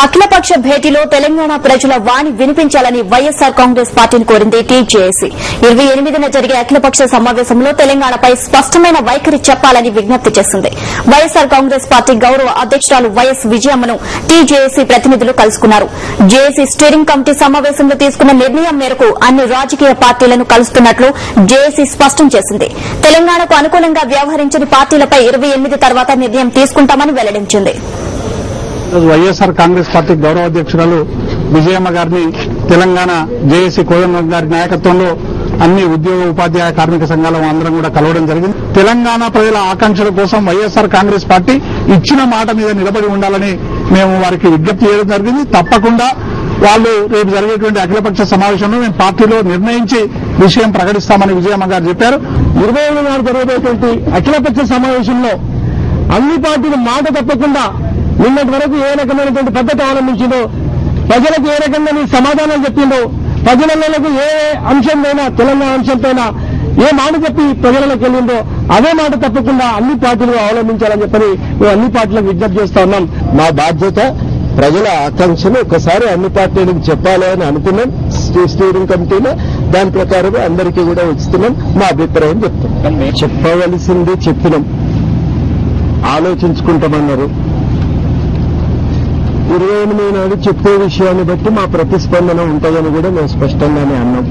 అఖిలపక్ష భేటీలో తెలంగాణ ప్రజల వాణి వినిపించాలని వైఎస్సార్ కాంగ్రెస్ పార్టీని కోరింది టీజేఏసీ. 28న జరిగే అఖిలపక్ష సమావేశంలో తెలంగాణపై స్పష్టమైన వైఖరి చెప్పాలని విజ్ఞప్తి చేసింది. వైఎస్సార్ కాంగ్రెస్ పార్టీ గౌరవ అధ్యకురాలు వైఎస్ విజయమ్మను టీజేఏసీ ప్రతినిధులు కలుసుకున్నారు. జేఏసీ స్టీరింగ్ కమిటీ సమావేశంలో తీసుకున్న నిర్ణయం మేరకు అన్ని రాజకీయ పార్టీలను కలుస్తున్నట్లు జేఏసీ స్పష్టం చేసింది. తెలంగాణకు అనుకూలంగా వ్యవహరించని పార్టీలపై 28 తర్వాత నిర్ణయం తీసుకుంటామని వెల్లడించింది. వైఎస్ఆర్ కాంగ్రెస్ పార్టీ గౌరవ అధ్యకురాలు విజయమ్మ గారిని తెలంగాణ జేఏసీ కోదండం గారి నాయకత్వంలో అన్ని ఉద్యోగ ఉపాధ్యాయ కార్మిక సంఘాల అందరం కూడా కలవడం జరిగింది. తెలంగాణ ప్రజల ఆకాంక్షల కోసం వైఎస్ఆర్ కాంగ్రెస్ పార్టీ ఇచ్చిన మాట మీద నిలబడి ఉండాలని మేము వారికి విజ్ఞప్తి చేయడం జరిగింది. తప్పకుండా వాళ్ళు రేపు జరిగేటువంటి అఖిలపక్ష సమావేశంలో మేము పార్టీలో నిర్ణయించి విషయం ప్రకటిస్తామని విజయమ్మ గారు చెప్పారు. 27 నాడు జరిగేటువంటి అఖిలపక్ష సమావేశంలో అన్ని పార్టీలు మాట తప్పకుండా నిన్నటి వరకు ఏ రకమైనటువంటి పద్ధతి అవలంబించిందో, ప్రజలకు ఏ రకంగా నీ సమాధానం చెప్పిందో, ప్రజలకు ఏ అంశంపైనా తెలంగాణ అంశంపైనా ఏ మాట చెప్పి ప్రజలకు వెళ్ళిందో అదే మాట తప్పకుండా అన్ని పార్టీలు అవలంబించాలని చెప్పని మేము అన్ని పార్టీలకు విజ్ఞప్తి చేస్తా ఉన్నాం. మా బాధ్యత ప్రజల ఆకాంక్షను ఒకసారి అన్ని పార్టీలకు చెప్పాలి అని అనుకున్నాం. స్టీరింగ్ కమిటీలో దాని ప్రకారం అందరికీ కూడా ఇస్తున్నాం. మా అభిప్రాయం చెప్తాం. చెప్పవలసింది చెప్పినాం, ఆలోచించుకుంటామన్నారు. 28 నాడు చెప్పే విషయాన్ని బట్టి మా ప్రతిస్పందన ఉంటుందని కూడా మేము స్పష్టంగానే అన్నాం.